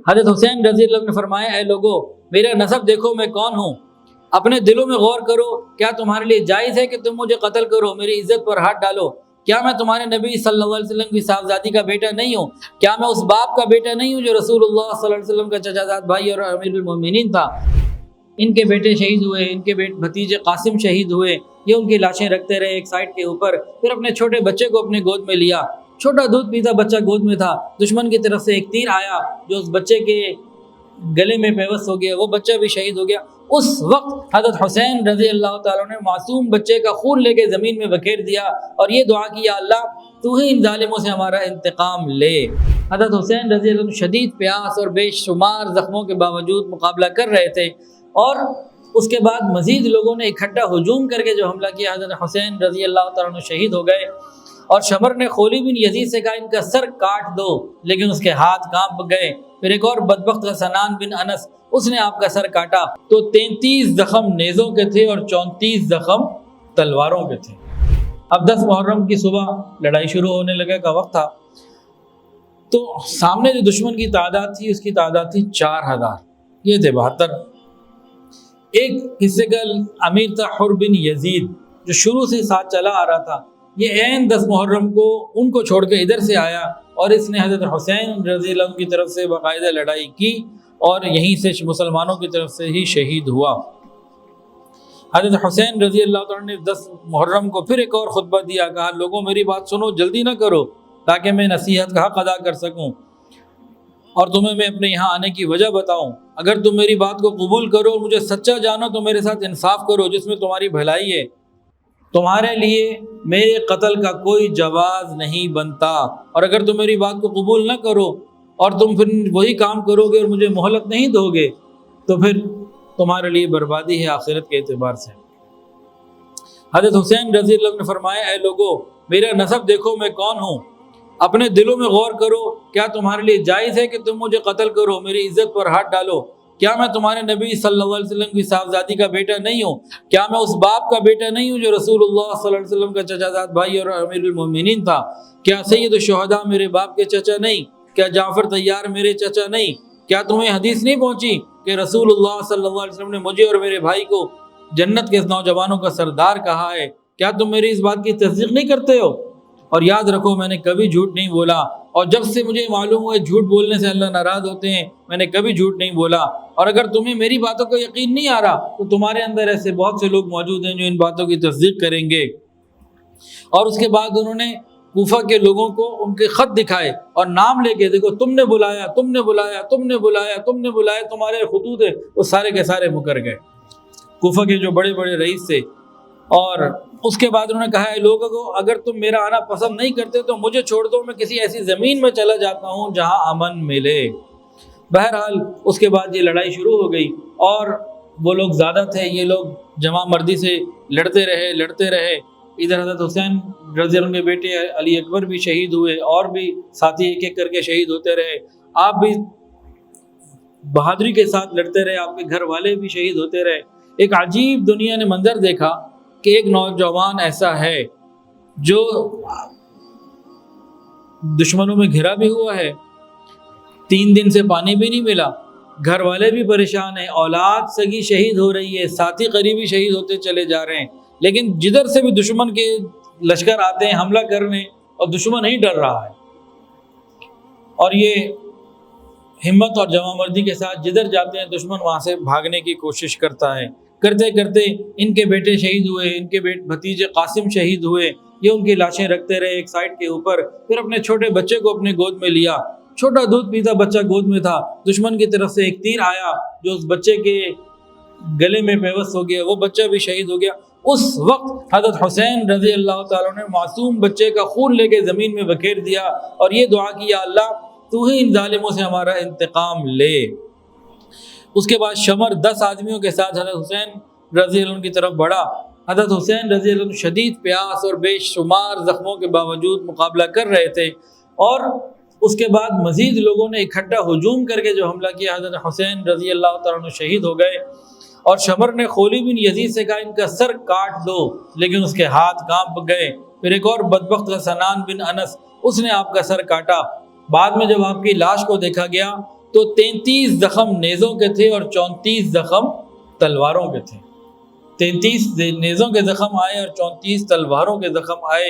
حضرت حسین رضی اللہ عنہ نے فرمایا اے لوگو میرا نسب دیکھو میں کون ہوں، اپنے دلوں میں غور کرو، کیا تمہارے لیے جائز ہے کہ تم مجھے قتل کرو، میری عزت پر ہاتھ ڈالو؟ کیا میں تمہارے نبی صلی اللہ علیہ وسلم کی صاحبزادی کا بیٹا نہیں ہوں؟ کیا میں اس باپ کا بیٹا نہیں ہوں جو رسول اللہ صلی اللہ علیہ وسلم کا چچا زاد بھائی اور امیر المومنین تھا؟ ان کے بیٹے شہید ہوئے، ان کے بھتیجے قاسم شہید ہوئے، یہ ان کی لاشیں رکھتے رہے ایک سائڈ کے اوپر، پھر اپنے چھوٹے بچے کو اپنے گود میں لیا، چھوٹا دودھ پیتا بچہ گود میں تھا، دشمن کی طرف سے ایک تیر آیا جو اس بچے کے گلے میں پیوست ہو گیا، وہ بچہ بھی شہید ہو گیا۔ اس وقت حضرت حسین رضی اللہ تعالیٰ نے معصوم بچے کا خون لے کے زمین میں بکھیر دیا اور یہ دعا کی، یا اللہ تو ہی ان ظالموں سے ہمارا انتقام لے۔ حضرت حسین رضی اللہ عنہ شدید پیاس اور بے شمار زخموں کے باوجود مقابلہ کر رہے تھے، اور اس کے بعد مزید لوگوں نے اکٹھا ہجوم کر کے جو حملہ کیا، حضرت حسین رضی اللہ تعالیٰ عنہ شہید ہو گئے، اور شمر نے خولی بن یزید سے کہا ان کا سر کاٹ دو، لیکن اس کے ہاتھ کانپ گئے۔ پھر ایک اور بدبخت سنان بن انس، اس نے آپ کا سر کاٹا تو 33 زخم نیزوں کے تھے اور 34 زخم تلواروں کے تھے۔ اب 10 محرم کی صبح لڑائی شروع ہونے لگے کا وقت تھا، تو سامنے جو دشمن کی تعداد تھی اس کی تعداد تھی 4000، یہ تھے 72۔ ایک حصے کا امیر تھا حر بن یزید جو شروع سے ساتھ چلا آ رہا تھا، یہ عین 10 محرم کو ان کو چھوڑ کے ادھر سے آیا اور اس نے حضرت حسین رضی اللہ عنہ کی طرف سے باقاعدہ لڑائی کی اور یہیں سے مسلمانوں کی طرف سے ہی شہید ہوا۔ حضرت حسین رضی اللہ عنہ نے 10 محرم کو پھر ایک اور خطبہ دیا، کہا لوگوں میری بات سنو، جلدی نہ کرو تاکہ میں نصیحت کا حق ادا کر سکوں اور تمہیں میں اپنے یہاں آنے کی وجہ بتاؤں۔ اگر تم میری بات کو قبول کرو اور مجھے سچا جانو تو میرے ساتھ انصاف کرو جس میں تمہاری بھلائی ہے، تمہارے لیے میرے قتل کا کوئی جواز نہیں بنتا، اور اگر تم میری بات کو قبول نہ کرو اور تم پھر وہی کام کرو گے اور مجھے مہلت نہیں دو گے تو پھر تمہارے لیے بربادی ہے آخرت کے اعتبار سے۔ حضرت حسین رضی اللہ عنہ نے فرمایا اے لوگو میرا نسب دیکھو میں کون ہوں، اپنے دلوں میں غور کرو، کیا تمہارے لیے جائز ہے کہ تم مجھے قتل کرو، میری عزت پر ہاتھ ڈالو؟ کیا میں تمہارے نبی صلی اللہ علیہ وسلم کی صاحبزادی کا بیٹا نہیں ہوں؟ کیا میں اس باپ کا بیٹا نہیں ہوں جو رسول اللہ صلی اللہ علیہ وسلم کا چچا زاد بھائی اور امیر المومنین تھا؟ کیا سید الشہداء میرے باپ کے چچا نہیں؟ کیا جعفر طیار میرے چچا نہیں؟ کیا تمہیں حدیث نہیں پہنچی کہ رسول اللہ صلی اللہ علیہ وسلم نے مجھے اور میرے بھائی کو جنت کے نوجوانوں کا سردار کہا ہے؟ کیا تم میری اس بات کی تصدیق نہیں کرتے ہو؟ اور یاد رکھو میں نے کبھی جھوٹ نہیں بولا، اور جب سے مجھے معلوم ہوا جھوٹ بولنے سے اللہ ناراض ہوتے ہیں میں نے کبھی جھوٹ نہیں بولا، اور اگر تمہیں میری باتوں کو یقین نہیں آ رہا تو تمہارے اندر ایسے بہت سے لوگ موجود ہیں جو ان باتوں کی تصدیق کریں گے۔ اور اس کے بعد انہوں نے کوفہ کے لوگوں کو ان کے خط دکھائے اور نام لے کے، دیکھو تم نے بلایا، تم نے بلایا، تم نے بلایا، تم نے بلایا، تمہارے خطوط ہے، وہ سارے کے سارے مکر گئے کوفہ کے جو بڑے بڑے رئیس تھے۔ اور اس کے بعد انہوں نے کہا ہے لوگوں کو اگر تم میرا آنا پسند نہیں کرتے تو مجھے چھوڑ دو، میں کسی ایسی زمین میں چلا جاتا ہوں جہاں امن ملے۔ بہرحال اس کے بعد یہ لڑائی شروع ہو گئی، اور وہ لوگ زیادہ تھے، یہ لوگ جمع مردی سے لڑتے رہے۔ ادھر حضرت حسین رضی اللہ عنہ کے بیٹے علی اکبر بھی شہید ہوئے، اور بھی ساتھی ایک ایک کر کے شہید ہوتے رہے، آپ بھی بہادری کے ساتھ لڑتے رہے، آپ کے گھر والے بھی شہید ہوتے رہے۔ ایک عجیب دنیا نے منظر دیکھا کہ ایک نوجوان ایسا ہے جو دشمنوں میں گھرا بھی ہوا ہے، 3 دن سے پانی بھی نہیں ملا، گھر والے بھی پریشان ہیں، اولاد سگی شہید ہو رہی ہے، ساتھی قریبی شہید ہوتے چلے جا رہے ہیں، لیکن جدھر سے بھی دشمن کے لشکر آتے ہیں حملہ کرنے اور دشمن نہیں ڈر رہا ہے، اور یہ ہمت اور جمع مردی کے ساتھ جدھر جاتے ہیں دشمن وہاں سے بھاگنے کی کوشش کرتا ہے۔ کرتے کرتے ان کے بیٹے شہید ہوئے، ان کے بھتیجے قاسم شہید ہوئے، یہ ان کی لاشیں رکھتے رہے ایک سائڈ کے اوپر، پھر اپنے چھوٹے بچے کو اپنے گود میں لیا، چھوٹا دودھ پیتا بچہ گود میں تھا، دشمن کی طرف سے ایک تیر آیا جو اس بچے کے گلے میں پیوست ہو گیا، وہ بچہ بھی شہید ہو گیا۔ اس وقت حضرت حسین رضی اللہ تعالیٰ نے معصوم بچے کا خون لے کے زمین میں بکھیر دیا اور یہ دعا کی، یا اللہ تو ہی ان ظالموں سے ہمارا انتقام لے۔ اس کے بعد شمر 10 آدمیوں کے ساتھ حضرت حسین رضی اللہ عنہ کی طرف بڑھا۔ حضرت حسین رضی اللہ عنہ شدید پیاس اور بے شمار زخموں کے باوجود مقابلہ کر رہے تھے، اور اس کے بعد مزید لوگوں نے اکٹھا ہجوم کر کے جو حملہ کیا، حضرت حسین رضی اللہ تعالیٰ عنہ شہید ہو گئے، اور شمر نے خولی بن یزید سے کہا ان کا سر کاٹ دو، لیکن اس کے ہاتھ کانپ گئے۔ پھر ایک اور بدبخت سنان بن انس، اس نے آپ کا سر کاٹا۔ بعد میں جب آپ کی لاش کو دیکھا گیا تو 33 زخم نیزوں کے تھے اور 34 زخم تلواروں کے تھے۔ 33 نیزوں کے زخم آئے اور 34 تلواروں کے زخم آئے،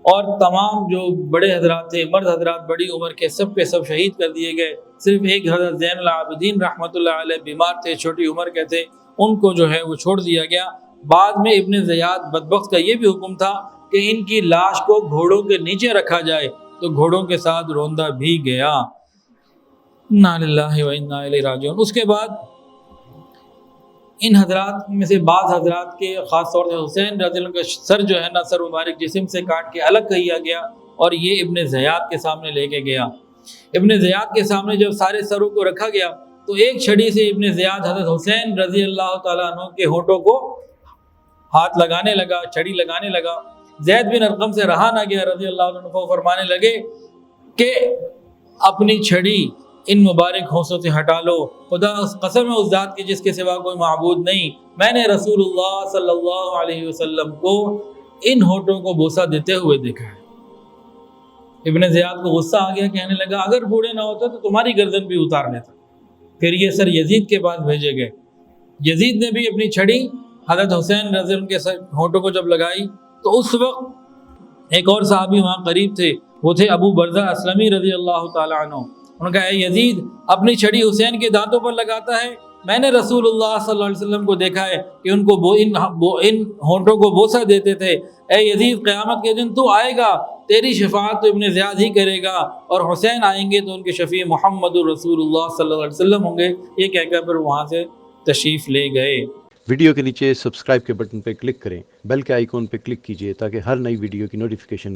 اور تمام جو بڑے حضرات تھے، مرد حضرات بڑی عمر کے سب شہید کر دیے گئے۔ صرف ایک حضرت زین العابدین رحمۃ اللہ علیہ بیمار تھے، چھوٹی عمر کے تھے، ان کو جو ہے وہ چھوڑ دیا گیا۔ بعد میں ابن زیاد بدبخت کا یہ بھی حکم تھا کہ ان کی لاش کو گھوڑوں کے نیچے رکھا جائے، تو گھوڑوں کے ساتھ روندا بھی گیا۔ انا للہ و انا الیہ راجعون۔ اس کے بعد ان حضرات میں سے بعض حضرات کے، خاص طور سے حسین رضی اللہ عنہ کا سر جو ہے نا، سر مبارک جسم سے کاٹ کے الگ کیا گیا اور یہ ابن زیاد کے سامنے لے کے گیا۔ ابن زیاد کے سامنے جب سارے سروں کو رکھا گیا تو ایک چھڑی سے ابن زیاد حضرت حسین رضی اللہ تعالیٰ عنہ کے ہونٹوں کو ہاتھ لگانے لگا، چھڑی لگانے لگا۔ زید بن ارقم سے رہا نہ گیا رضی اللہ عنہ، کو فرمانے لگے کہ اپنی چھڑی ان مبارک ہونسوں سے ہٹا لو، خدا اس قسم ہے اس ذات کی جس کے سوا کوئی معبود نہیں، میں نے رسول اللہ صلی اللہ علیہ وسلم کو ان ہونٹوں کو بوسہ دیتے ہوئے دیکھا ہے۔ ابن زیاد کو غصہ آ گیا، کہنے لگا اگر بوڑھے نہ ہوتے تو تمہاری گردن بھی اتار لیتا۔ پھر یہ سر یزید کے پاس بھیجے گئے۔ یزید نے بھی اپنی چھڑی حضرت حسین رضی اللہ عنہ کے ہونٹوں کو جب لگائی تو اس وقت ایک اور صحابی وہاں قریب تھے، وہ تھے ابو برزہ اسلمی رضی اللہ تعالیٰ عنہ۔ انہوں نے کہا اے یزید، اپنی چھڑی حسین کے دانتوں پر لگاتا ہے، میں نے رسول اللہ صلی اللہ علیہ وسلم کو دیکھا ہے کہ ان کو ان ہونٹوں کو بوسہ دیتے تھے۔ اے یزید، قیامت کے دن تو آئے گا، تیری شفاعت تو ابن زیاد ہی کرے گا، اور حسین آئیں گے تو ان کے شفیع محمد رسول اللہ صلی اللہ علیہ وسلم ہوں گے۔ یہ کہہ کر پھر وہاں سے تشریف لے گئے۔ ویڈیو کے نیچے سبسکرائب کے بٹن پہ کلک کریں، بیل کے آئیکن پہ کلک کیجئے تاکہ ہر نئی ویڈیو کی نوٹیفیکیشن